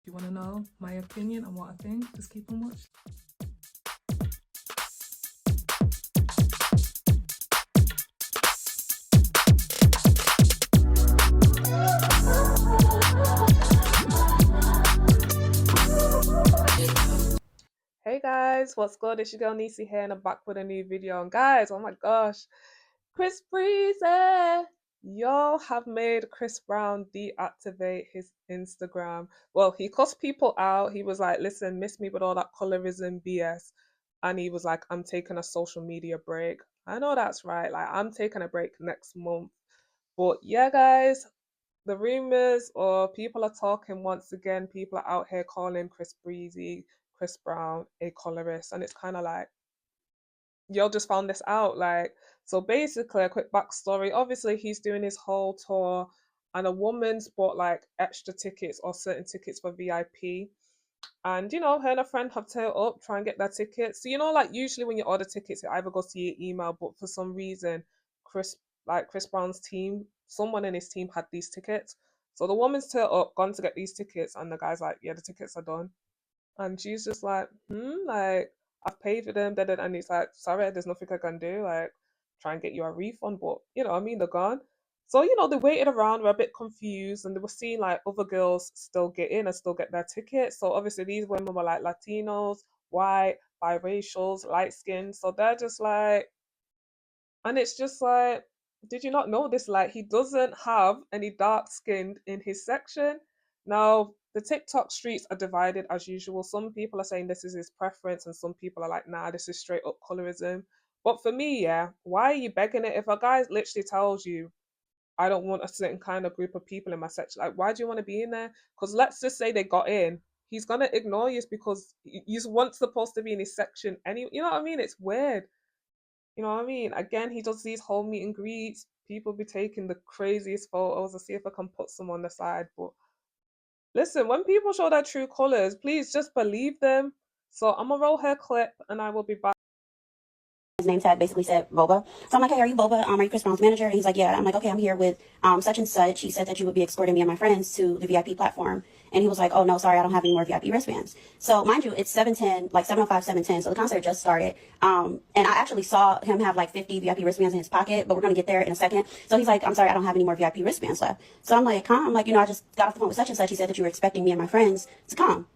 you want to know my opinion on what I think, just keep on watching. Hey guys, what's good? It's your girl Nisi here and I'm back with a new video. And guys, oh my gosh, Chris Breezy! Y'all have made Chris Brown deactivate his Instagram. Well, he cussed people out. He was like, listen, miss me with all that colorism BS. And he was like, I'm taking a social media break. I know that's right. Like, I'm taking a break next month. But yeah, guys, the rumors or people are talking once again. People are out here calling Chris Breezy, Chris Brown a colorist. And it's kind of like, y'all just found this out. Like, so basically, a quick backstory. Obviously, he's doing his whole tour, and a woman's bought like extra tickets or certain tickets for VIP. And her and a friend have turned up, try and get their tickets. So like usually when you order tickets, it either goes to your email, but for some reason, Chris Chris Brown's team, someone in his team had these tickets. So the woman's turned up, gone to get these tickets, and the guy's like, "Yeah, the tickets are done." And she's just like, like, I've paid for them, and he's like, sorry, there's nothing I can do, like, try and get you a refund, but I mean, they're gone. So, they waited around, were a bit confused, and they were seeing like other girls still get in and still get their tickets. So obviously these women were like Latinos, white, biracials, light skinned. So they're just like, and it's just like, did you not know this? Like, he doesn't have any dark skinned in his section. Now, the TikTok streets are divided as usual. Some people are saying this is his preference, and some people are like, nah, this is straight up colorism. But for me, yeah, why are you begging it? If a guy literally tells you, I don't want a certain kind of group of people in my section, like, why do you want to be in there? Because let's just say they got in, he's gonna ignore you because you once supposed to be in his section anyway. You know what I mean? It's weird. You know what I mean? Again, he does these whole meet and greets. People be taking the craziest photos. I'll see if I can put some on the side. But listen, when people show their true colors, please just believe them. So I'm gonna roll her clip and I will be back. His name tag basically said Boba. So I'm like, hey, are you Boba? Are you Chris Brown's manager? And he's like, yeah. I'm like, okay, I'm here with such and such. He said that you would be escorting me and my friends to the VIP platform. And he was like, oh, no, sorry, I don't have any more VIP wristbands. So mind you, it's 7:10, like 7:05, 7:10. So the concert just started. And I actually saw him have like 50 VIP wristbands in his pocket, but we're going to get there in a second. So he's like, I'm sorry, I don't have any more VIP wristbands left. So I'm like, huh? I'm like, I just got off the phone with such and such. He said that you were expecting me and my friends to come.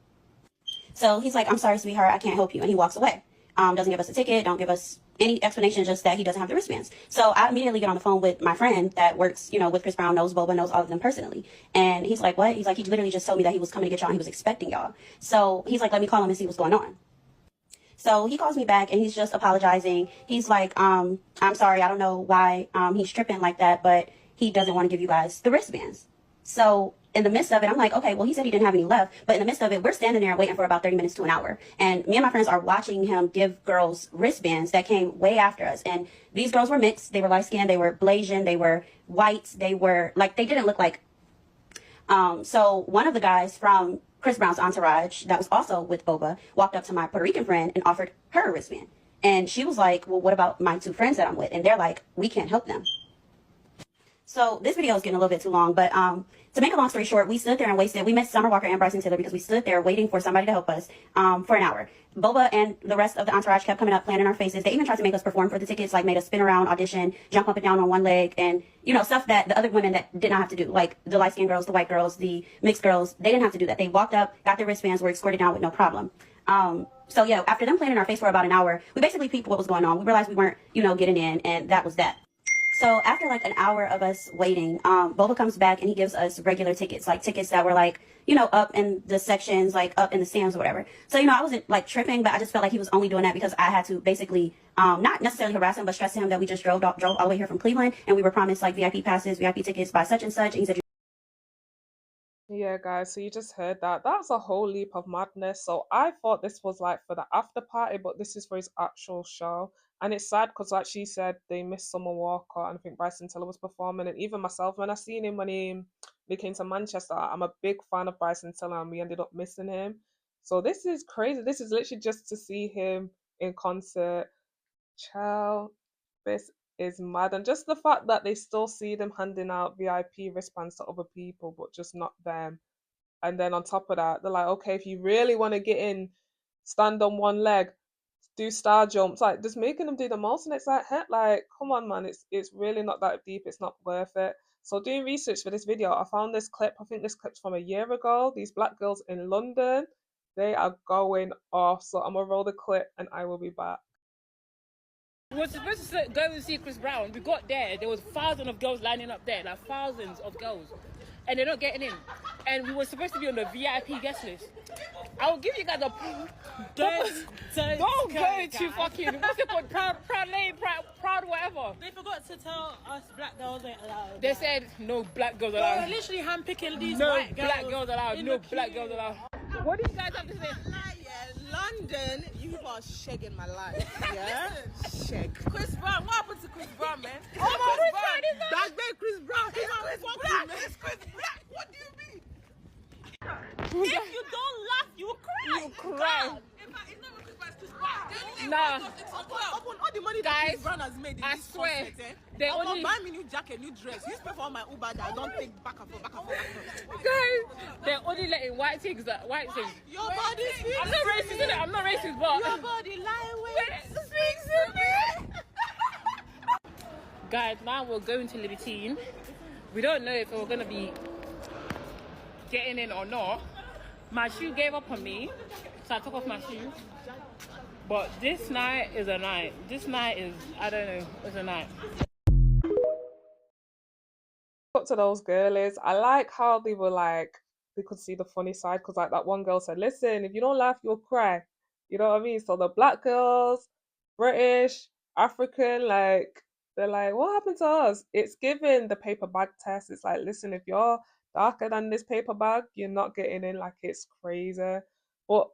So he's like, I'm sorry, sweetheart, I can't help you. And he walks away. Doesn't give us a ticket, don't give us any explanation, just that he doesn't have the wristbands. So I immediately get on the phone with my friend that works, with Chris Brown, knows Boba, knows all of them personally. And he's like, what? He's like, he literally just told me that he was coming to get y'all and he was expecting y'all. So he's like, let me call him and see what's going on. So he calls me back and he's just apologizing. He's like, I'm sorry, I don't know why he's tripping like that, but he doesn't want to give you guys the wristbands. So in the midst of it, I'm like, okay, well, he said he didn't have any left. But in the midst of it, we're standing there waiting for about 30 minutes to an hour. And me and my friends are watching him give girls wristbands that came way after us. And these girls were mixed. They were light skinned. They were Blasian. They were white. They were like, they didn't look like. So one of the guys from Chris Brown's entourage that was also with Boba walked up to my Puerto Rican friend and offered her a wristband. And she was like, well, what about my two friends that I'm with? And they're like, we can't help them. So this video is getting a little bit too long, but to make a long story short, we stood there and we missed Summer Walker and Bryson Tiller because we stood there waiting for somebody to help us for an hour. Boba and the rest of the entourage kept coming up, playing in our faces. They even tried to make us perform for the tickets, like made us spin around, audition, jump up and down on one leg, and stuff that the other women that did not have to do, like the light skinned girls, the white girls, the mixed girls, they didn't have to do that. They walked up, got their wristbands, were escorted down with no problem. So yeah, after them playing in our face for about an hour, we basically peeped what was going on. We realized we weren't, getting in, and that was that. So after like an hour of us waiting, Boba comes back and he gives us regular tickets, like tickets that were like, up in the sections, like up in the stands or whatever. So, I wasn't like tripping, but I just felt like he was only doing that because I had to basically, not necessarily harass him, but stress to him that we just drove all the way here from Cleveland and we were promised like VIP passes, VIP tickets by such and such. And he said, Yeah, guys, so you just heard that. That's a whole leap of madness. So I thought this was like for the after party, but this is for his actual show. And it's sad because, like she said, they missed Summer Walker and I think Bryson Tiller was performing. And even myself, when I seen him when they came to Manchester, I'm a big fan of Bryson Tiller and we ended up missing him. So this is crazy. This is literally just to see him in concert. Child, this is mad. And just the fact that they still see them handing out VIP wristbands to other people, but just not them. And then on top of that, they're like, okay, if you really want to get in, stand on one leg, do star jumps, like just making them do the most. And it's like, heck, like, come on, man, it's really not that deep. It's not worth it. So doing research for this video, I found this clip. I think this clip's from a year ago. These black girls in London, they are going off. So I'm gonna roll the clip and I will be back. We were supposed to go and see Chris Brown. We got there was thousands of girls lining up there, like thousands of girls, and they're not getting in. And we were supposed to be on the VIP guest list. I will give you guys a don't go to fucking what's it called, proud lane, proud whatever. They forgot to tell us black girls ain't allowed. They said no black girls allowed. They're literally handpicking these No white girls. black girls allowed. No black girls allowed. What do you guys have to say? London, you people are shagging my life. Yeah? Shag. Chris Brown, what happened to Chris Brown, man? Oh my Chris Brown is that? That's been Chris Brown. He's Chris Black. It's Chris Black. What do you mean? If you don't laugh, you cry. You cry. In fact, it's not even Chris Brown, it's Chris Brown. Nah. Upon all the money that Guys, Chris Brown has made in I this swear, concert, they I'm only- buy me new jacket, new dress. You spend for all my Uber that I don't take back and forth, back and forth, back and forth. Guys, they're only letting white things. Your body speaks. I'm not racist, innit? I'm not racist, but Your body lightweight. speaks to me. Guys, now we're going to Libertine. We don't know if we're gonna be getting in or not. My shoe gave up on me, so I took off my shoe. But this night is a night. This night is, I don't know, it's a night. Up to those girlies, I like how they were like, they could see the funny side, because like that one girl said, listen, if you don't laugh, you'll cry. You know what I mean? So the black girls, British, African, like, they're like, what happened to us? It's given the paper bag test. It's like, listen, if you're darker than this paper bag, you're not getting in. Like, it's crazy. But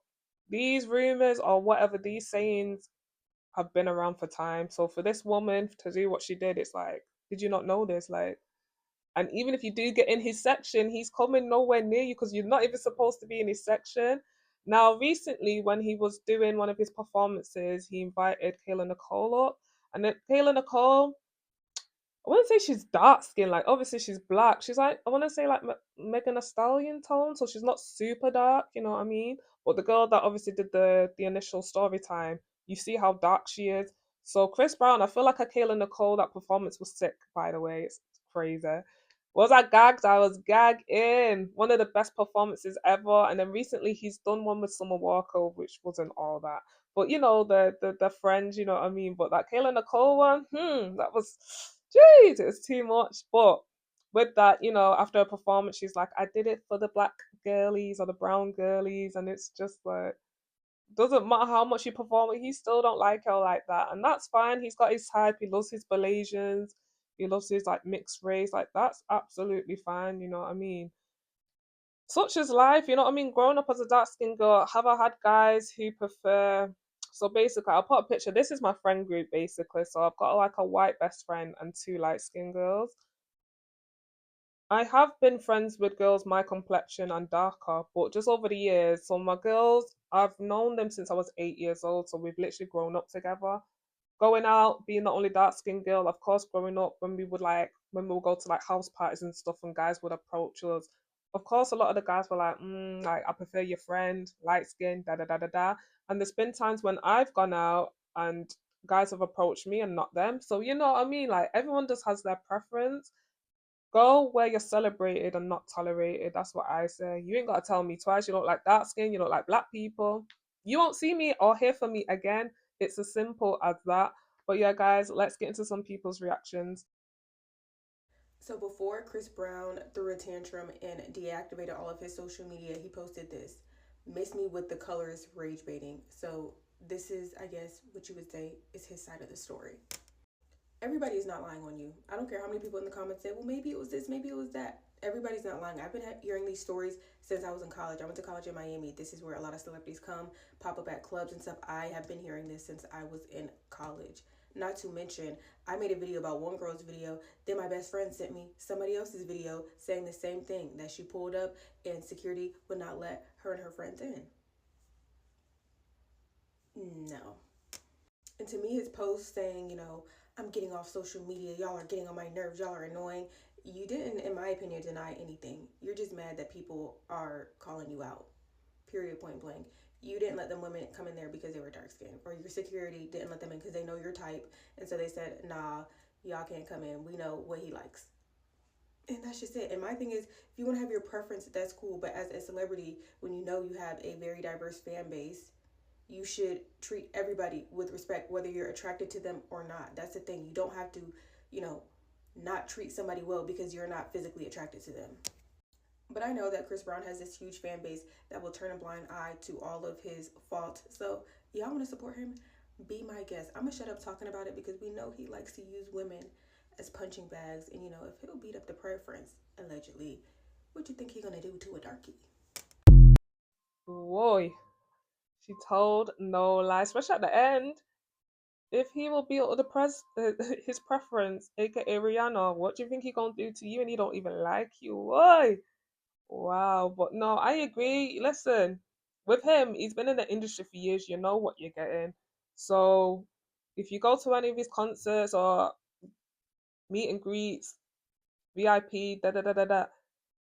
these rumors or whatever, these sayings have been around for time. So for this woman to do what she did, it's like, did you not know this? Like, and even if you do get in his section, he's coming nowhere near you because you're not even supposed to be in his section. Now, recently, when he was doing one of his performances, he invited Kayla Nicole up. And then Kayla Nicole, I wouldn't say she's dark skinned, like obviously she's black. She's like, I want to say like Megan Thee Stallion tone, so she's not super dark, you know what I mean? But the girl that obviously did the initial story time, you see how dark she is. So Chris Brown, I feel like a Kayla Nicole, that performance was sick, by the way. It's crazy. Was I gagged? I was gagging. One of the best performances ever. And then recently he's done one with Summer Walker, which wasn't all that. But you know, the friends, you know what I mean? But that Kayla Nicole one, that was, jeez, it was too much. But with that, you know, after a performance, she's like, I did it for the black girlies or the brown girlies. And it's just like, doesn't matter how much you perform, he still don't like her like that. And that's fine. He's got his type. He loves his Malaysians. He loves his like mixed race. Like, that's absolutely fine. You know what I mean? Such is life, you know what I mean? Growing up as a dark skinned girl, have I had guys who prefer, so basically I'll put a picture. This is my friend group basically. So I've got like a white best friend and two light skinned girls. I have been friends with girls my complexion and darker, but just over the years, so my girls, I've known them since I was 8 years old, so we've literally grown up together. Going out, being the only dark skinned girl, of course, growing up when we would go to like house parties and stuff and guys would approach us. Of course, a lot of the guys were like, I prefer your friend, light skin, da da da da da. And there's been times when I've gone out and guys have approached me and not them. So you know what I mean? Like, everyone just has their preference. Go where you're celebrated and not tolerated. That's what I say. You ain't got to tell me twice. You don't like dark skin. You don't like black people. You won't see me or hear from me again. It's as simple as that. But yeah, guys, let's get into some people's reactions. So before Chris Brown threw a tantrum and deactivated all of his social media, he posted this: "Miss me with the Colourist rage baiting." So this is, I guess, what you would say is his side of the story. Everybody is not lying on you. I don't care how many people in the comments say, well, maybe it was this, maybe it was that. Everybody's not lying. I've been hearing these stories since I was in college. I went to college in Miami. This is where a lot of celebrities come, pop up at clubs and stuff. I have been hearing this since I was in college. Not to mention, I made a video about one girl's video. Then my best friend sent me somebody else's video saying the same thing, that she pulled up and security would not let her and her friends in. No. And to me, his post saying, I'm getting off social media, y'all are getting on my nerves, y'all are annoying, you didn't, in my opinion, deny anything. You're just mad that people are calling you out. Period, point blank. You didn't let them women come in there because they were dark skinned, or your security didn't let them in because they know your type, and so they said, "Nah, y'all can't come in. We know what he likes." And that's just it. And my thing is, if you want to have your preference, that's cool. But as a celebrity, when you know you have a very diverse fan base, you should treat everybody with respect, whether you're attracted to them or not. That's the thing. You don't have to, you know, not treat somebody well because you're not physically attracted to them. But I know that Chris Brown has this huge fan base that will turn a blind eye to all of his faults. So, y'all want to support him? Be my guest. I'm going to shut up talking about it because we know he likes to use women as punching bags. And, you know, if he'll beat up the preference, allegedly, what you think he going to do to a darkie? Boy, she told no lie, especially at the end. If he will be the his preference, aka Rihanna, what do you think he gonna do to you? And he don't even like you. Why? Wow. But no, I agree. Listen, with him, he's been in the industry for years. You know what you're getting. So if you go to any of his concerts or meet and greets, VIP, da da da da da,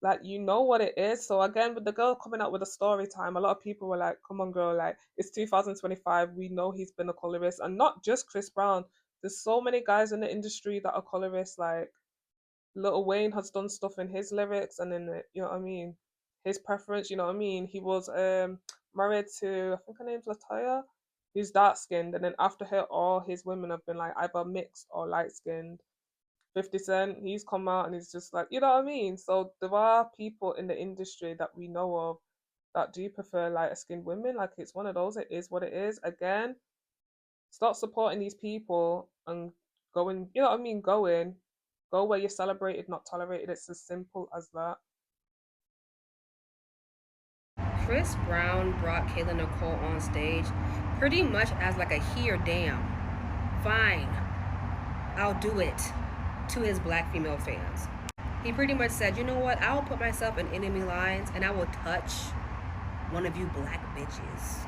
like you know what it is. So again, with the girl coming out with a story time, a lot of people were like, "Come on, girl! Like it's 2025. We know he's been a colorist, and not just Chris Brown. There's so many guys in the industry that are colorists. Like Lil Wayne has done stuff in his lyrics, and in the, you know what I mean, his preference. You know what I mean. He was married to, I think her name's Latoya, who's dark skinned, and then after her, all his women have been like either mixed or light skinned. 50 Cent, he's come out and he's just like, you know what I mean? So there are people in the industry that we know of that do prefer lighter skinned women. Like it's one of those, it is what it is. Again, stop supporting these people and going, you know what I mean? Go where you're celebrated, not tolerated. It's as simple as that. Chris Brown brought Kayla Nicole on stage pretty much as like a here damn. Fine, I'll do it to his black female fans. He pretty much said, you know what, I will put myself in enemy lines and I will touch one of you black bitches.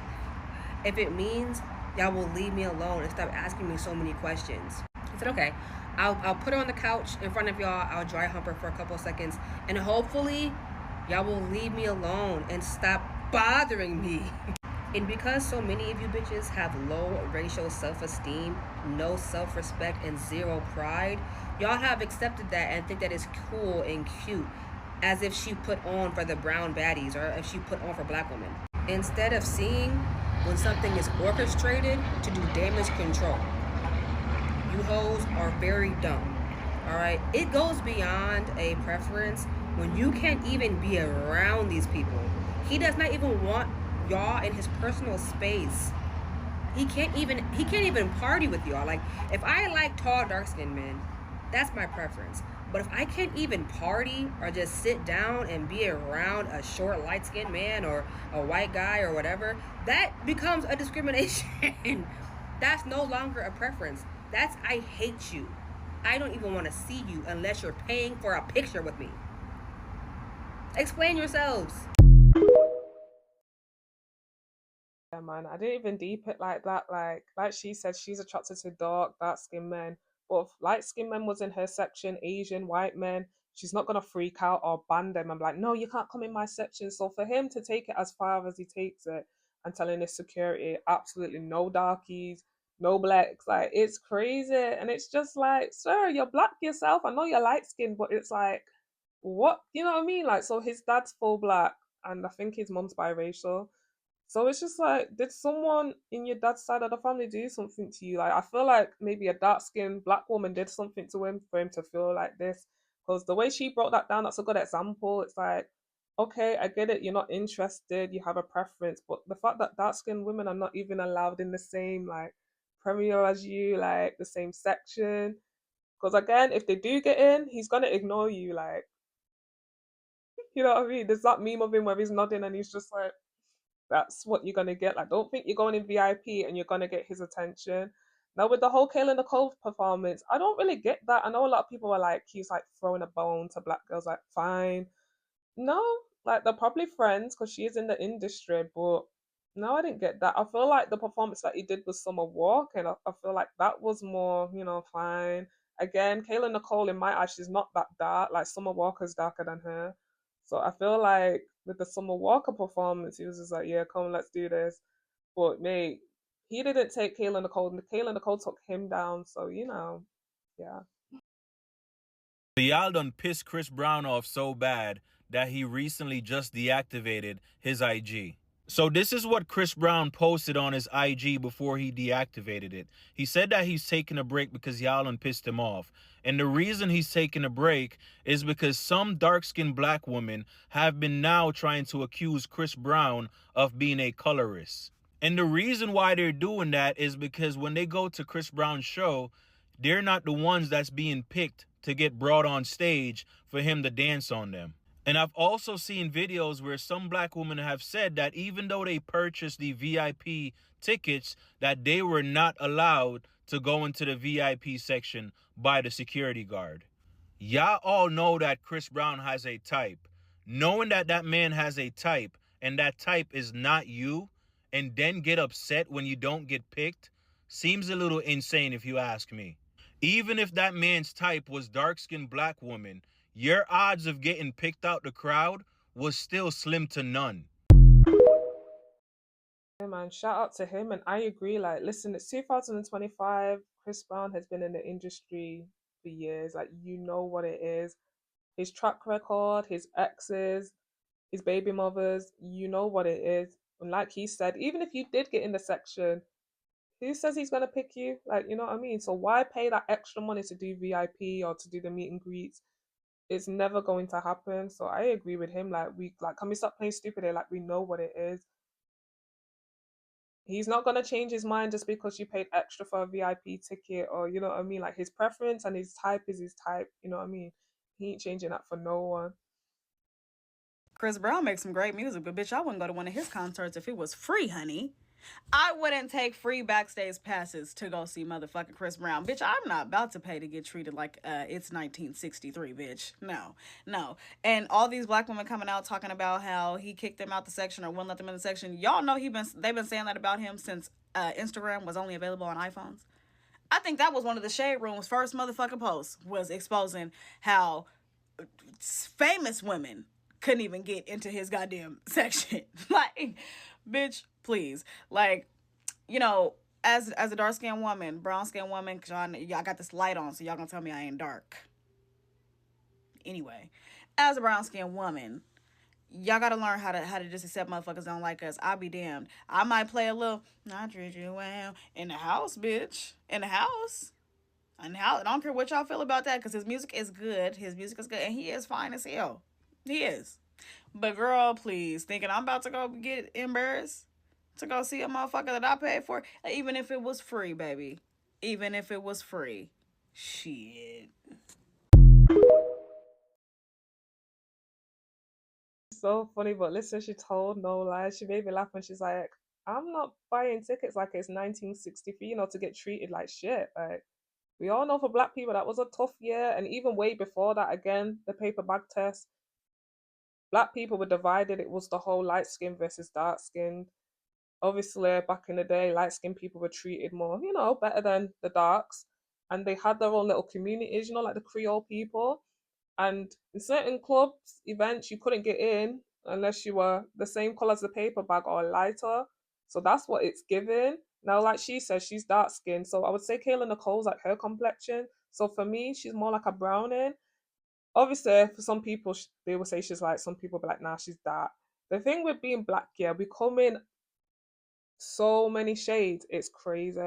If it means y'all will leave me alone and stop asking me so many questions. He said, okay, I'll put her on the couch in front of y'all, I'll dry hump her for a couple of seconds, and hopefully y'all will leave me alone and stop bothering me. And because so many of you bitches have low racial self-esteem, no self-respect, and zero pride, y'all have accepted that and think that it's cool and cute, as if she put on for the brown baddies or if she put on for black women. Instead of seeing when something is orchestrated to do damage control. You hoes are very dumb. Alright? It goes beyond a preference when you can't even be around these people. He does not even want y'all in his personal space. He can't even party with y'all. Like, if I like tall, dark-skinned men, that's my preference. But if I can't even party or just sit down and be around a short, light-skinned man or a white guy or whatever, that becomes a discrimination. That's no longer a preference. That's I hate you. I don't even want to see you unless you're paying for a picture with me. Explain yourselves. Yeah, man, I didn't even deep it like that. Like she said, she's attracted to dark skinned men. But if light skinned men was in her section, Asian, white men, she's not gonna freak out or ban them. I'm like, no, you can't come in my section. So for him to take it as far as he takes it and telling his security, absolutely no darkies, no blacks, like it's crazy. And it's just like, sir, you're black yourself. I know you're light skinned, but it's like, what? You know what I mean? Like, so his dad's full black, and I think his mom's biracial. So it's just like, did someone in your dad's side of the family do something to you? Like, I feel like maybe a dark skinned black woman did something to him for him to feel like this. Because the way she broke that down, that's a good example. It's like, okay, I get it, you're not interested, you have a preference, but the fact that dark skinned women are not even allowed in the same like premiere as you, like the same section. Because again, if they do get in, he's gonna ignore you. Like, you know what I mean? There's that meme of him where he's nodding and he's just like, that's what you're gonna get. Like, don't think you're going in VIP and you're gonna get his attention. Now, with the whole Kayla Nicole performance, I don't really get that. I know a lot of people are like, he's like throwing a bone to black girls. Like, fine. No, like they're probably friends because she is in the industry, but no, I didn't get that. I feel like the performance that he did with Summer Walk, and I feel like that was more, fine. Again, Kayla Nicole, in my eyes, she's not that dark. Like Summer Walker's darker than her. So I feel like with the Summer Walker performance, he was just like, yeah, come, let's do this. But mate, he didn't take Kayla Nicole, and Kayla Nicole took him down. So, yeah. Y'all done pissed Chris Brown off so bad that he recently just deactivated his IG. So this is what Chris Brown posted on his IG before he deactivated it. He said that he's taking a break because y'all done pissed him off. And the reason he's taking a break is because some dark-skinned black women have been now trying to accuse Chris Brown of being a colorist. And the reason why they're doing that is because when they go to Chris Brown's show, they're not the ones that's being picked to get brought on stage for him to dance on them. And I've also seen videos where some black women have said that even though they purchased the VIP tickets, that they were not allowed to go into the VIP section by the security guard. Y'all all know that Chris Brown has a type. Knowing that that man has a type and that type is not you, and then get upset when you don't get picked, seems a little insane if you ask me. Even if that man's type was dark-skinned black woman, your odds of getting picked out the crowd was still slim to none. Yeah, man, shout out to him. And I agree. Like, listen, it's 2025. Chris Brown has been in the industry for years. Like, you know what it is. His track record, his exes, his baby mothers, you know what it is. And like he said, even if you did get in the section, who says he's gonna pick you? Like, you know what I mean? So why pay that extra money to do VIP or to do the meet and greets? It's never going to happen. So I agree with him. Can we stop playing stupid here? Like, we know what it is. He's not gonna change his mind just because you paid extra for a VIP ticket, or you know what I mean? Like, his preference and his type is his type, you know what I mean? He ain't changing that for no one. Chris Brown makes some great music, but bitch, I wouldn't go to one of his concerts if it was free, honey. I wouldn't take free backstage passes to go see motherfucking Chris Brown. Bitch, I'm not about to pay to get treated like it's 1963, bitch. No. And all these black women coming out talking about how he kicked them out the section or wouldn't let them in the section. Y'all know they've been saying that about him since Instagram was only available on iPhones. I think that was one of the Shade Room's first motherfucking posts, was exposing how famous women couldn't even get into his goddamn section. Like, bitch, please. Like, you know, as a dark-skinned woman, brown-skinned woman, cause y'all got this light on, so y'all gonna tell me I ain't dark. Anyway, as a brown-skinned woman, y'all gotta learn how to just accept motherfuckers don't like us. I'll be damned. I might play a little, I treat you well, in the house, bitch. In the house. And how, I don't care what y'all feel about that, because his music is good. And he is fine as hell. He is. But girl, please, thinking I'm about to go get embarrassed to go see a motherfucker that I paid for, even if it was free, baby. Even if it was free. Shit. So funny, but listen, she told no lies. She made me laugh when she's like, I'm not buying tickets like it's 1963, to get treated like shit. Like, we all know for black people that was a tough year, and even way before that, again, the paper bag test. Black people were divided. It was the whole light skin versus dark skin. Obviously, back in the day, light skinned people were treated more, better than the darks. And they had their own little communities, like the Creole people. And in certain clubs, events, you couldn't get in unless you were the same color as the paper bag or lighter. So that's what it's given. Now, like she says, she's dark skinned. So I would say Kayla Nicole's like her complexion. So for me, she's more like a browning. Obviously, for some people, they will say she's like, some people be like, nah, she's dark. The thing with being black, yeah, we come in so many shades, it's crazy.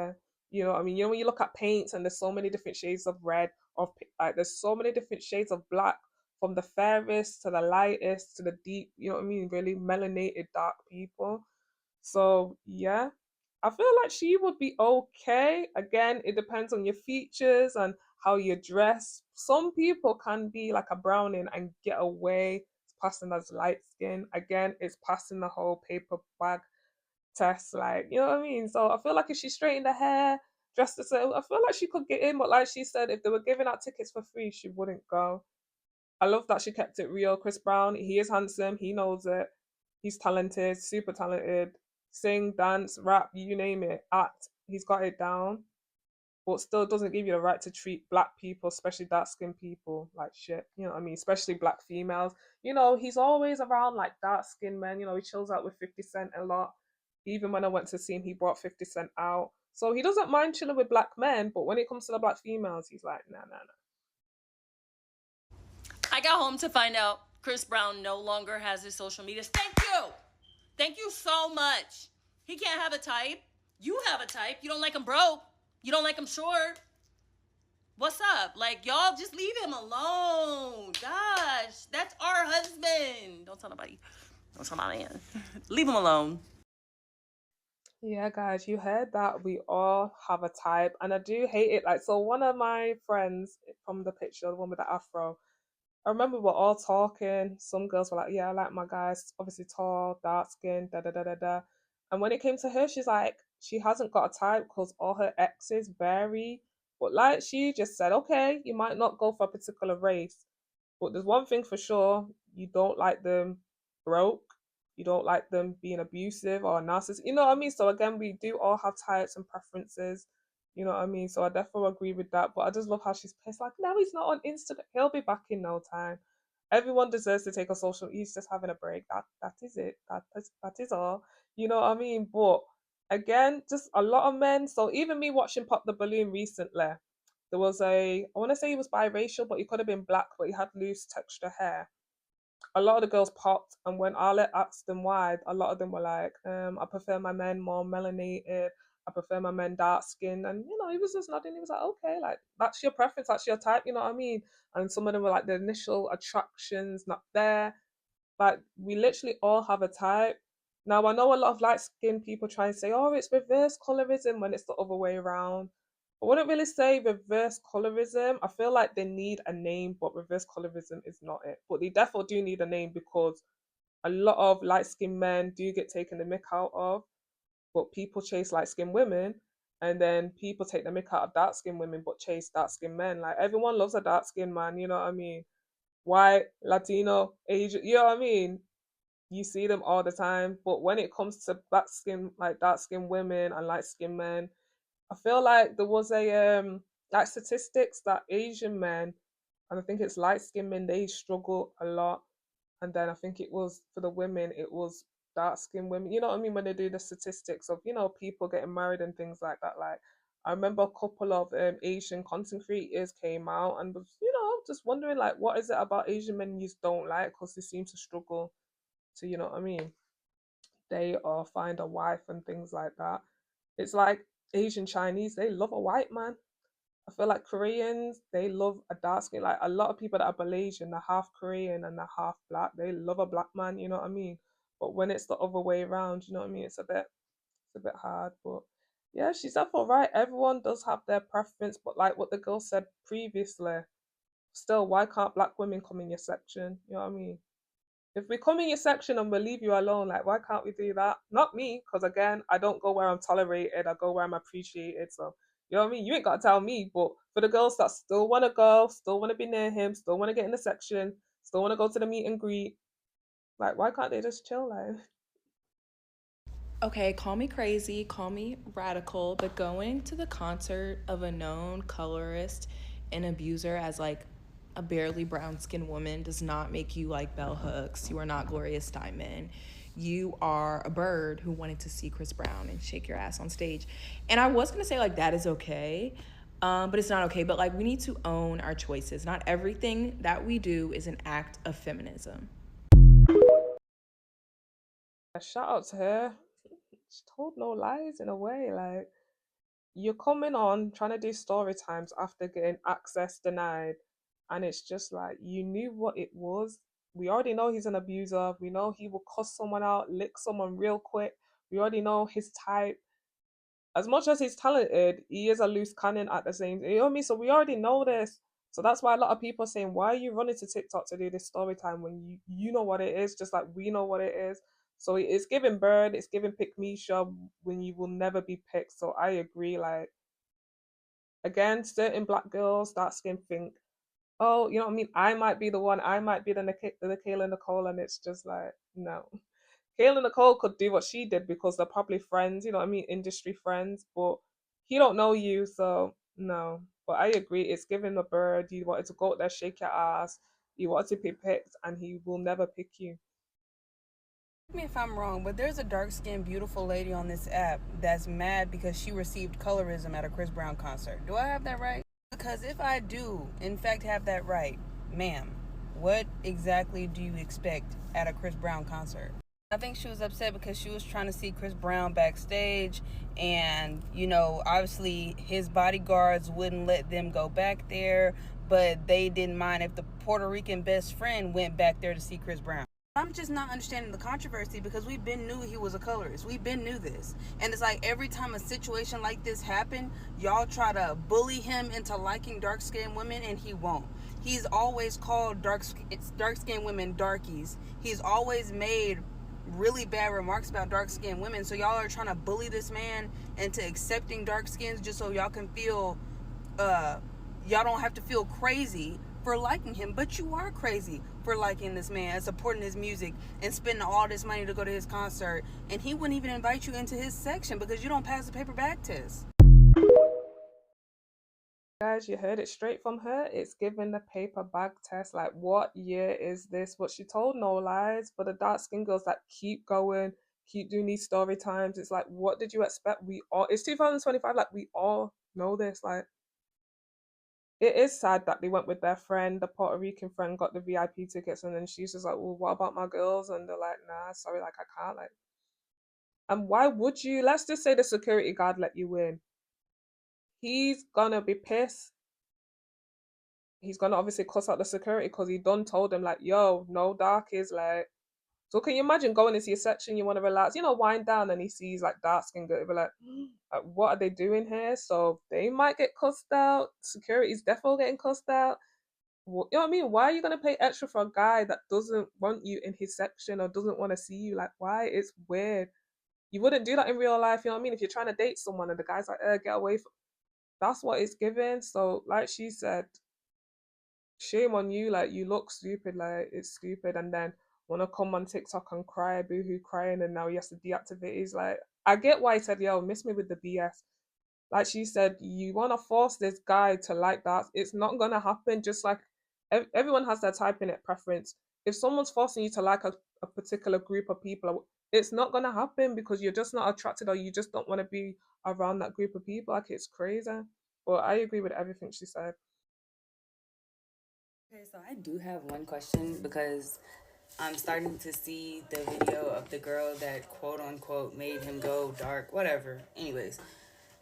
You know what I mean? When you look at paints and there's so many different shades of red, like there's so many different shades of black, from the fairest to the lightest to the deep, you know what I mean? Really melanated dark people. So yeah, I feel like she would be okay. Again, it depends on your features and how you dress. Some people can be like a browning and get away passing as light skin. Again, it's passing the whole paper bag test, like, you know what I mean? So I feel like if she straightened her hair, dressed herself, I feel like she could get in. But like she said, if they were giving out tickets for free, she wouldn't go. I love that she kept it real. Chris Brown, he is handsome, he knows it. He's talented, super talented. Sing, dance, rap, you name it, act. He's got it down. but still doesn't give you the right to treat black people, especially dark skinned people, like shit. You know what I mean? Especially black females. You know, he's always around like dark skinned men. You know, he chills out with 50 Cent a lot. Even when I went to see him, he brought 50 Cent out. So he doesn't mind chilling with black men, but when it comes to the black females, he's like, nah, nah, nah. I got home to find out Chris Brown no longer has his social medias. Thank you. Thank you so much. He can't have a type. You have a type. You don't like him broke. You don't like him short. What's up? Like, y'all just leave him alone. Gosh, that's our husband. Don't tell nobody. Don't tell my man. Leave him alone. Yeah, guys, you heard that. We all have a type, and I do hate it. Like, so one of my friends from the picture, the one with the afro, I remember we were all talking. Some girls were like, "Yeah, I like my guys, obviously tall, dark skin, da da da da da." And when it came to her, she's like, she hasn't got a type because all her exes vary. But like she just said, okay, you might not go for a particular race, but there's one thing for sure: you don't like them broke. You don't like them being abusive or narcissistic. You know what I mean? So again, we do all have types and preferences. You know what I mean? So I definitely agree with that. But I just love how she's pissed. Like, no, he's not on Instagram. He'll be back in no time. Everyone deserves to take a social. He's just having a break. That is it. That is all. You know what I mean? But again, just a lot of men. So even me watching Pop the Balloon recently, there was I want to say he was biracial, but he could have been black, but he had loose texture hair. A lot of the girls popped, and when Arlette asked them why, a lot of them were like, I prefer my men more melanated. I prefer my men dark skinned. And, you know, he was just nodding. He was like, okay, like, that's your preference. That's your type. You know what I mean? And some of them were like, the initial attraction's not there. Like, we literally all have a type. Now, I know a lot of light skinned people try and say, oh, it's reverse colorism when it's the other way around. I wouldn't really say reverse colorism. I feel like they need a name, but reverse colorism is not it. But they definitely do need a name because a lot of light skinned men do get taken the mick out of, but people chase light skinned women. And then people take the mick out of dark skinned women, but chase dark skinned men. Like everyone loves a dark skinned man, you know what I mean? White, Latino, Asian, you know what I mean? You see them all the time. But when it comes to black skin, like dark skinned women and light skinned men, I feel like there was a like statistics that Asian men, and I think it's light skinned men, they struggle a lot. And then I think it was for the women, it was dark skinned women. You know what I mean? When they do the statistics of, you know, people getting married and things like that. Like I remember a couple of Asian content creators came out and was, you know, just wondering like what is it about Asian men you just don't like because they seem to struggle to, you know what I mean, date or find a wife and things like that. It's like Asian Chinese, they love a white man. I feel like Koreans, they love a dark skin. Like a lot of people that are Malaysian, they're half Korean and they're half black. They love a black man, you know what I mean? But when it's the other way around, you know what I mean? It's a bit hard. But yeah, she's definitely right. Everyone does have their preference, but like what the girl said previously, still, why can't black women come in your section? You know what I mean? If we come in your section and we leave you alone, like why can't we do that? Not me, because again, I don't go where I'm tolerated. I go where I'm appreciated. So you know what I mean? You ain't gotta tell me. But for the girls that still wanna go, still wanna be near him, still wanna get in the section, still wanna go to the meet and greet, like why can't they just chill? Like Okay, call me crazy, call me radical, but going to the concert of a known colorist and abuser as like a barely brown skinned woman does not make you like bell hooks. You are not Gloria Steinem. You are a bird who wanted to see Chris Brown and shake your ass on stage. And I was gonna say like that is okay, but it's not okay. But like we need to own our choices. Not everything that we do is an act of feminism. shout out to her. She told no lies in a way. Like you're coming on trying to do story times after getting access denied, and it's just like you knew what it was. We already know he's an abuser. We know he will cuss someone out, lick someone real quick. We already know his type. As much as he's talented, he is a loose cannon at the same. You know what I mean? So we already know this. So that's why a lot of people are saying, "Why are you running to TikTok to do this story time when you know what it is, just like we know what it is?" So it's giving bird, it's giving pick me shove when you will never be picked. So I agree. Like again, certain black girls, dark skin think, oh, you know what I mean? I might be the one. I might be the Kayla Nicole, and it's just like no. Kayla Nicole could do what she did because they're probably friends, you know what I mean, industry friends, but he don't know you, so No. But I agree, it's giving the bird. You wanted to go out there, shake your ass. You wanted to be picked, and he will never pick you. Correct me if I'm wrong, but there's a dark-skinned, beautiful lady on this app that's mad because she received colorism at a Chris Brown concert. Do I have that right? Because if I do, in fact, have that right, ma'am, what exactly do you expect at a Chris Brown concert? I think she was upset because she was trying to see Chris Brown backstage, and, you know, obviously his bodyguards wouldn't let them go back there, but they didn't mind if the Puerto Rican best friend went back there to see Chris Brown. I'm just not understanding the controversy because we've been knew he was a colorist. We've been knew this. And it's like every time a situation like this happened, y'all try to bully him into liking dark-skinned women, and he won't. He's always called dark-skinned women darkies. He's always made really bad remarks about dark-skinned women. So y'all are trying to bully this man into accepting dark skins just so y'all can feel, y'all don't have to feel crazy for liking him. But you are crazy for liking this man and supporting his music and spending all this money to go to his concert. And he wouldn't even invite you into his section because you don't pass the paper bag test. Guys, you heard it straight from her. It's giving the paper bag test. Like, what year is this? But she told no lies. For the dark skinned girls that keep going, keep doing these story times, it's like, what did you expect? It's 2025. Like, we all know this. Like, it is sad that they went with their friend, the Puerto Rican friend, got the VIP tickets, and then she's just like, well, what about my girls? And they're like, nah, sorry, like, I can't. Like, and why would you? Let's just say the security guard let you in. He's gonna be pissed. He's gonna obviously cuss out the security because he done told him like, yo, no dark is like. So can you imagine going into your section, you want to relax, wind down, and he sees like dark skin girl, be like, what are they doing here? So they might get cussed out. Security's definitely getting cussed out. You know what I mean? Why are you gonna pay extra for a guy that doesn't want you in his section or doesn't want to see you? Like, why? It's weird. You wouldn't do that in real life. You know what I mean? If you're trying to date someone and the guy's like, get away from. That's what it's given. So, like she said, shame on you. Like, you look stupid. Like, it's stupid. And then wanna come on TikTok and cry, boohoo, crying, and now he has to deactivate. He's like, I get why he said, yo, miss me with the BS. Like she said, you wanna force this guy to like that. It's not gonna happen. Just like everyone has their type in it preference. If someone's forcing you to like a particular group of people, it's not gonna happen because you're just not attracted or you just don't want to be around that group of people. Like, it's crazy. But I agree with everything she said. Okay, so I do have one question because I'm starting to see the video of the girl that quote unquote made him go dark, whatever. Anyways,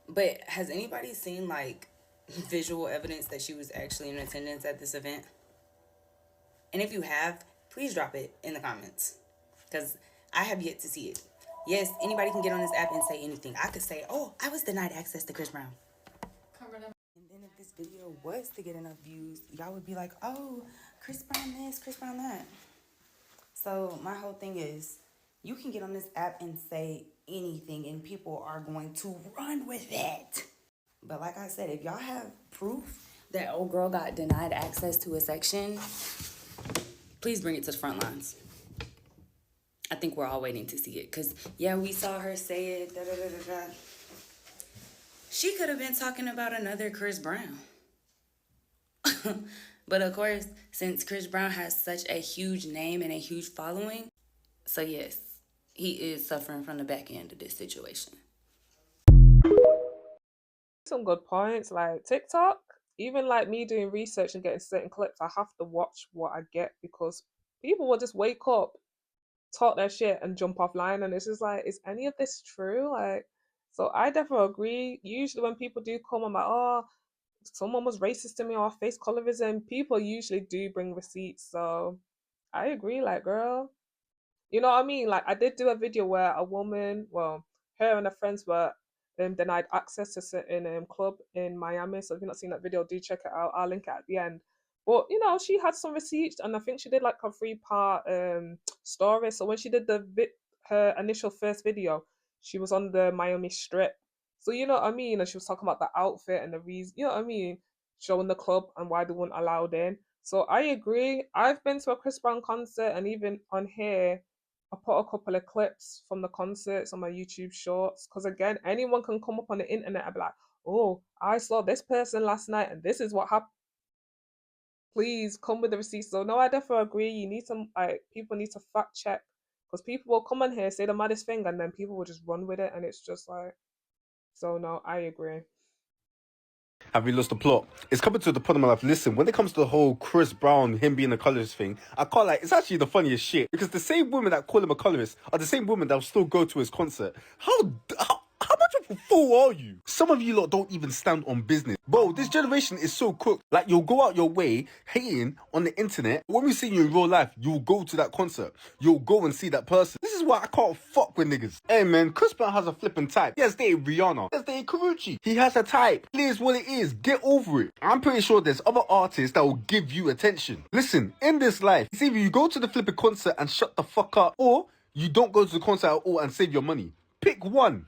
but has anybody seen like visual evidence that she was actually in attendance at this event? And if you have, please drop it in the comments because I have yet to see it. Yes, anybody can get on this app and say anything. I could say, oh, I was denied access to Chris Brown. And then if this video was to get enough views, y'all would be like, oh, Chris Brown this, Chris Brown that. So my whole thing is, you can get on this app and say anything and people are going to run with it. But like I said, if y'all have proof that old girl got denied access to a section, please bring it to the front lines. I think we're all waiting to see it. Because, yeah, we saw her say it, da-da-da-da-da. She could have been talking about another Chris Brown. But, of course, since Chris Brown has such a huge name and a huge following, so, yes, he is suffering from the back end of this situation. Some good points. Like, TikTok, even like me doing research and getting certain clips, I have to watch what I get because people will just wake up, talk their shit, and jump offline. And it's just like, is any of this true? Like, so I definitely agree. Usually when people do come, I'm like, oh, someone was racist to me or face colorism. People usually do bring receipts. So I agree. Like, girl, you know what I mean? Like, I did do a video where a woman, well, her and her friends were denied access to certain club in Miami. So if you've not seen that video, do check it out. I'll link it at the end. But she had some receipts, and I think she did like a 3-part story. So when she did her initial first video, she was on the Miami Strip. So you know what I mean? And she was talking about the outfit and the reason, you know what I mean? Showing the club and why they weren't allowed in. So I agree. I've been to a Chris Brown concert, and even on here, I put a couple of clips from the concerts on my YouTube shorts because again, anyone can come up on the internet and be like, oh, I saw this person last night and this is what happened. Please come with the receipts. So no, I definitely agree. You need some like people need to fact check because people will come on here say the maddest thing and then people will just run with it and it's just like so no, I agree. Have we lost the plot? It's coming to the point of my life. Listen, when it comes to the whole Chris Brown, him being a colorist thing, I can't like, it's actually the funniest shit. Because the same women that call him a colorist are the same women that will still go to his concert. How much of a fool are you? Some of you lot don't even stand on business. Bro, this generation is so cooked. Like, you'll go out your way hating on the internet. When we see you in real life, you'll go to that concert. You'll go and see that person. This is why I can't fuck with niggas. Hey, man, Chris Brown has a flipping type. Yes, they Rihanna. Yes, they Karuchi. He has a type. It is what it is. Get over it. I'm pretty sure there's other artists that will give you attention. Listen, in this life, it's either you go to the flipping concert and shut the fuck up, or you don't go to the concert at all and save your money. Pick one.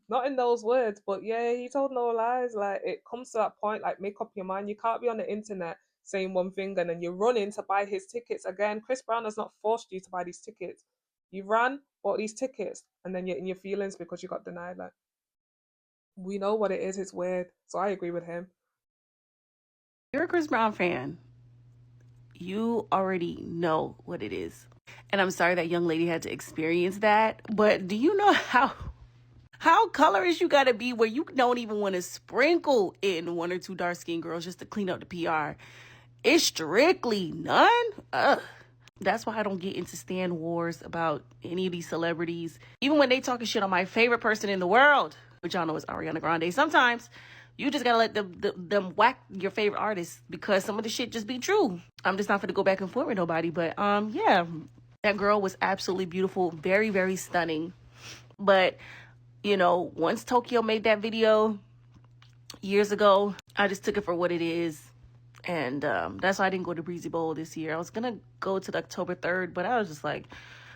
Not in those words, but yeah, he told no lies. Like it comes to that point, like make up your mind. You can't be on the internet saying one thing and then you're running to buy his tickets. Again, Chris Brown has not forced you to buy these tickets. You ran, bought these tickets, and then you're in your feelings because you got denied. Like we know what it is, it's weird. So I agree with him. You're a Chris Brown fan. You already know what it is. And I'm sorry that young lady had to experience that, but do you know how colorist you gotta be where you don't even want to sprinkle in one or two dark-skinned girls just to clean up the PR? It's strictly none. Ugh. That's why I don't get into stand wars about any of these celebrities. Even when they talking shit on my favorite person in the world, which y'all know is Ariana Grande. Sometimes you just gotta let them whack your favorite artists because some of the shit just be true. I'm just not gonna go back and forth with nobody. But yeah, that girl was absolutely beautiful, very, very stunning. But you know, once Tokyo made that video years ago, I just took it for what it is. And that's why I didn't go to Breezy Bowl this year. I was going to go to the October 3rd, but I was just like,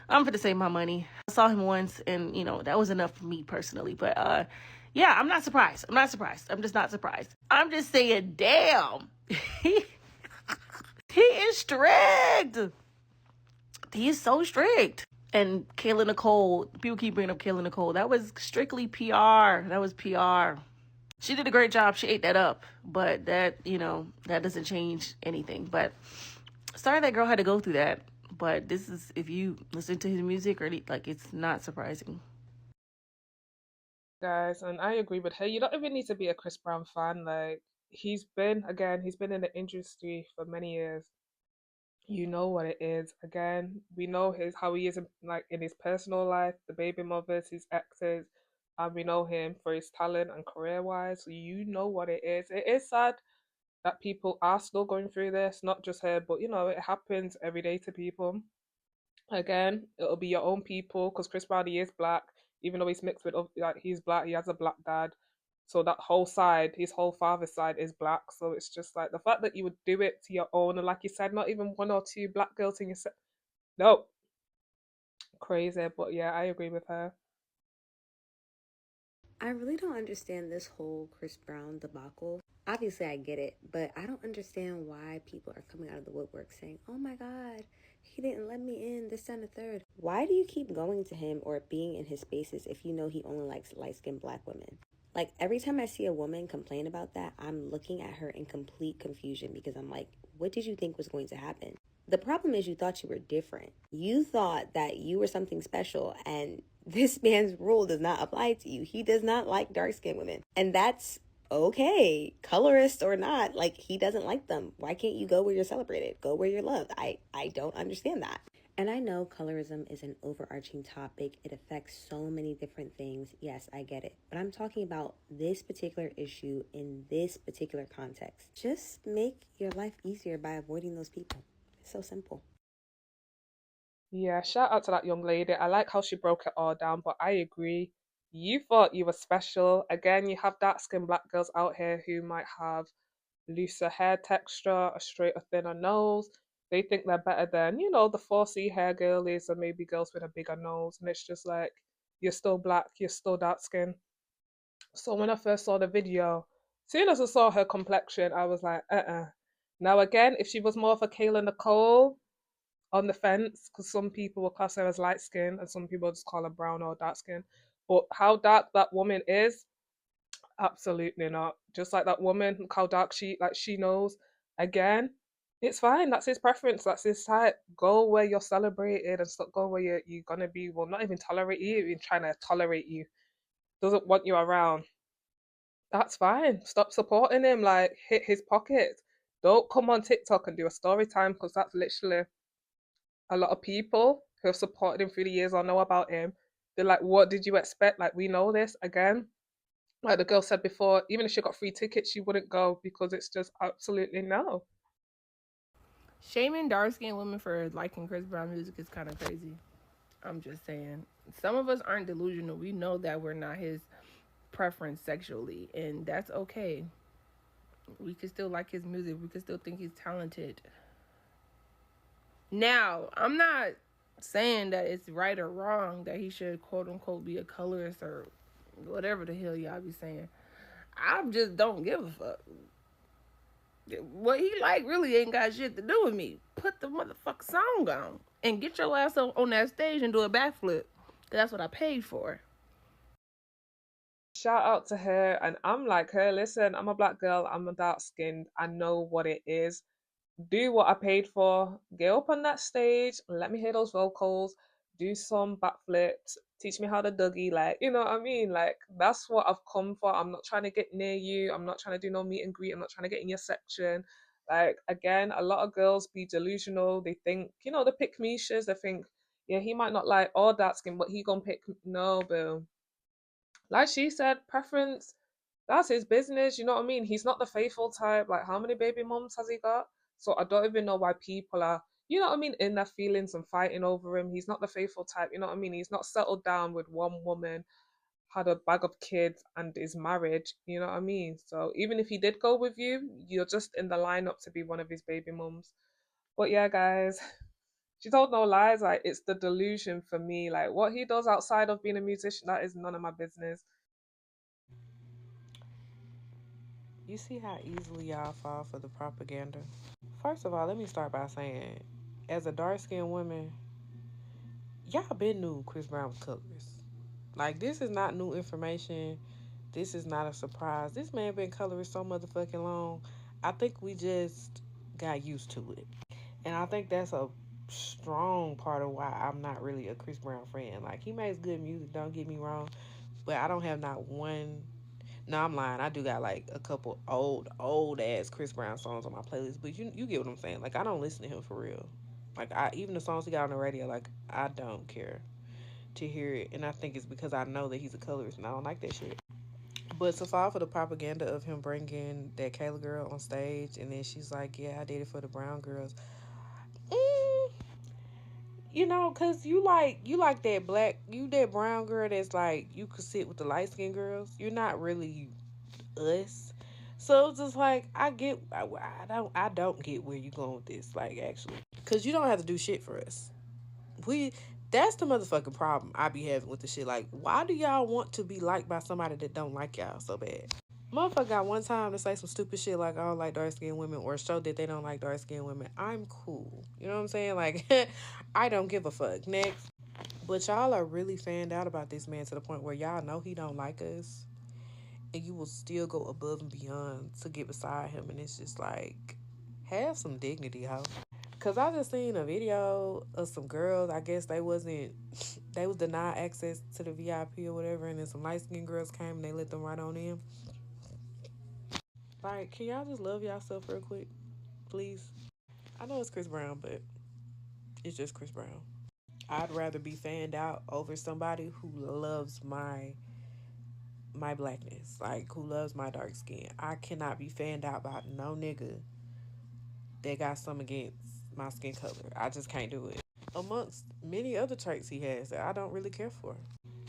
I'm going to save my money. I saw him once, and, you know, that was enough for me personally. But, yeah, I'm not surprised. I'm not surprised. I'm just not surprised. I'm just saying, damn. He is strict. He is so strict. And Kayla Nicole, people keep bringing up Kayla Nicole. That was strictly PR. That was PR. She did a great job. She ate that up. But that, you know, that doesn't change anything. But sorry that girl had to go through that. But this is, if you listen to his music, or like, it's not surprising. Guys, and I agree with her. You don't even need to be a Chris Brown fan. Like he's been in the industry for many years. You know what it is. Again, we know how he is in his personal life, the baby mothers, his exes, and we know him for his talent and career wise. So you know what it is. It is sad that people are still going through this, not just her, but you know, it happens every day to people. Again, it'll be your own people because Chris Brown, he is black, even though he's mixed with like he's black, he has a black dad. So that whole side, his whole father's side is black. So it's just like the fact that you would do it to your own, and like you said, not even one or two black girls in your set. No, crazy. But yeah, I agree with her. I really don't understand this whole Chris Brown debacle. Obviously, I get it, but I don't understand why people are coming out of the woodwork saying, oh my God, he didn't let me in, this and the third. Why do you keep going to him or being in his spaces if you know he only likes light-skinned black women? Like, every time I see a woman complain about that, I'm looking at her in complete confusion because I'm like, what did you think was going to happen? The problem is you thought you were different. You thought that you were something special, and this man's rule does not apply to you. He does not like dark-skinned women. And that's okay, colorist or not, like, he doesn't like them. Why can't you go where you're celebrated? Go where you're loved. I don't understand that. And I know colorism is an overarching topic. It affects so many different things. Yes, I get it. But I'm talking about this particular issue in this particular context. Just make your life easier by avoiding those people. It's so simple. Yeah, shout out to that young lady. I like how she broke it all down, but I agree. You thought you were special. Again, you have dark skinned black girls out here who might have looser hair texture, a straighter, thinner nose. They think they're better than, you know, the 4C hair girlies or maybe girls with a bigger nose. And it's just like, you're still black, you're still dark skinned. So when I first saw the video, soon as I saw her complexion, I was like, Now again, if she was more of a Kayla Nicole, on the fence because some people will class her as light skin and some people just call her brown or dark skin. But how dark that woman is, absolutely not. Just like that woman, look how dark she knows. Again, it's fine. That's his preference. That's his type. Go where you're celebrated and stop go where you're gonna be. Well, not even tolerate you, even trying to tolerate you. Doesn't want you around. That's fine. Stop supporting him. Like hit his pockets. Don't come on TikTok and do a story time because that's literally a lot of people who have supported him through the years or know about him. They're like, what did you expect? Like we know this again. Like the girl said before, even if she got free tickets, she wouldn't go because it's just absolutely no. Shaming dark skinned women for liking Chris Brown music is kind of crazy. I'm just saying. Some of us aren't delusional. We know that we're not his preference sexually, and that's okay. We can still like his music. We can still think he's talented. Now, I'm not saying that it's right or wrong that he should quote unquote be a colorist or whatever the hell y'all be saying. I just don't give a fuck. What he like really ain't got shit to do with me. Put the motherfucking song on and get your ass up on that stage and do a backflip. That's what I paid for. Shout out to her, and I'm like her. Listen, I'm a black girl. I'm a dark skinned. I know what it is. Do what I paid for. Get up on that stage. Let me hear those vocals. Do some backflips. Teach me how to dougie. Like, you know what I mean? Like, that's what I've come for. I'm not trying to get near you. I'm not trying to do no meet and greet. I'm not trying to get in your section. Like, again, a lot of girls be delusional. They think, they pick Mishas. They think, yeah, he might not like all dark skin, but he gonna pick. No, boo. Like she said, preference, that's his business. You know what I mean? He's not the faithful type. Like, how many baby moms has he got? So I don't even know why people are, you know what I mean, in their feelings and fighting over him. He's not the faithful type. You know what I mean? He's not settled down with one woman, had a bag of kids, and is married. You know what I mean? So even if he did go with you, you're just in the lineup to be one of his baby mums. But yeah, guys, she told no lies. Like, it's the delusion for me. Like, what he does outside of being a musician, that is none of my business. You see how easily y'all fall for the propaganda? First of all, let me start by saying, as a dark skinned woman, y'all been knew Chris Brown was colorist. Like, this is not new information. This is not a surprise. This man been colorist so motherfucking long. I think we just got used to it. And I think that's a strong part of why I'm not really a Chris Brown fan. Like, he makes good music, don't get me wrong. But I don't have not one. No, I'm lying. I do got like a couple old ass Chris Brown songs on my playlist. But you get what I'm saying. Like, I don't listen to him for real. Like, even the songs he got on the radio, like, I don't care to hear it. And I think it's because I know that he's a colorist and I don't like that shit. But to fall for the propaganda of him bringing that Kayla girl on stage, and then she's like, yeah, I did it for the brown girls. Cause you like that brown girl that's like, you could sit with the light skinned girls. You're not really us. So it's just like, I don't get where you going with this, like, actually. Cause you don't have to do shit for us. That's the motherfucking problem I be having with the shit. Like, why do y'all want to be liked by somebody that don't like y'all so bad? Motherfucker got one time to say some stupid shit like, I don't like dark skinned women, or show that they don't like dark skinned women. I'm cool. You know what I'm saying? Like, I don't give a fuck. Next. But y'all are really fanned out about this man to the point where y'all know he don't like us, and you will still go above and beyond to get beside him. And it's just like, have some dignity, ho. Cause I just seen a video of some girls. I guess they was denied access to the VIP or whatever, and then some light skinned girls came and they let them right on in. Like, can y'all just love yourself real quick, please? I know it's Chris Brown, but it's just Chris Brown. I'd rather be fanned out over somebody who loves my blackness, like, who loves my dark skin. I cannot be fanned out by no nigga that got some against my skin color. I just can't do it. Amongst many other traits he has that I don't really care for.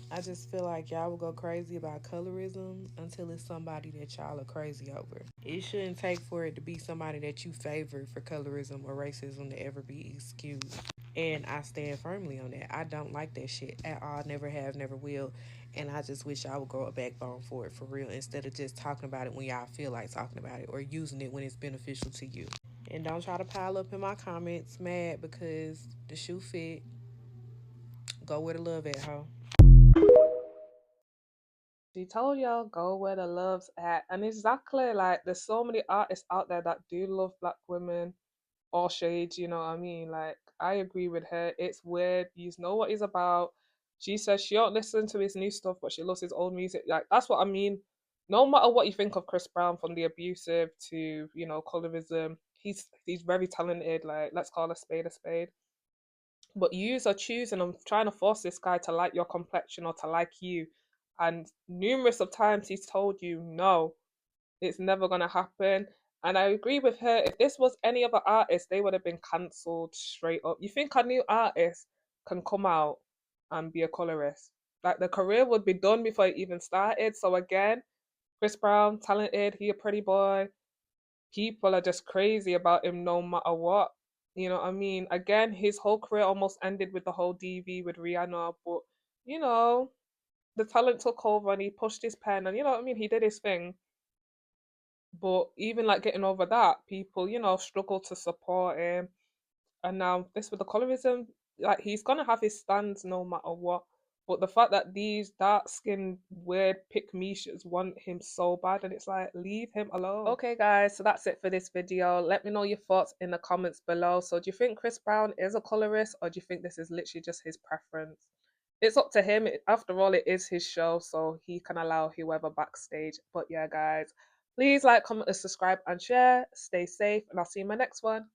I just feel like y'all will go crazy about colorism until it's somebody that y'all are crazy over. It shouldn't take for it to be somebody that you favor for colorism or racism to ever be excused. And I stand firmly on that. I don't like that shit at all. Never have, never will. And I just wish y'all would grow a backbone for it, for real, instead of just talking about it when y'all feel like talking about it, or using it when it's beneficial to you. And don't try to pile up in my comments mad because the shoe fit. Go where the love at, ho. She told y'all go where the love's at. And exactly, like, there's so many artists out there that do love black women, all shades, you know what I mean? Like, I agree with her. It's weird. You know what he's about. She says she don't listen to his new stuff, but she loves his old music. Like, that's what I mean. No matter what you think of Chris Brown, from the abusive to, you know, colorism, he's very talented. Like, let's call a spade a spade. But yous are choosing and trying to force this guy to like your complexion or to like you. And numerous of times he's told you no, it's never gonna happen. And I agree with her. If this was any other artist, they would have been cancelled straight up. You think a new artist can come out and be a colorist? Like, the career would be done before it even started. So again, Chris Brown, talented, he a pretty boy. People are just crazy about him no matter what. You know what I mean? Again, his whole career almost ended with the whole DV with Rihanna, but you know, the talent took over and he pushed his pen and you know what I mean, he did his thing. But even like getting over that, people, you know, struggle to support him. And now this with the colorism, like, he's gonna have his stands no matter what. But the fact that these dark skinned weird pick me want him so bad, and it's like, leave him alone. Okay guys, so that's it for this video. Let me know your thoughts in the comments below. So do you think Chris Brown is a colorist, or do you think this is literally just his preference? It's up to him. After all, it is his show, so he can allow whoever backstage. But yeah guys, please like, comment and subscribe and share. Stay safe, and I'll see you in my next one.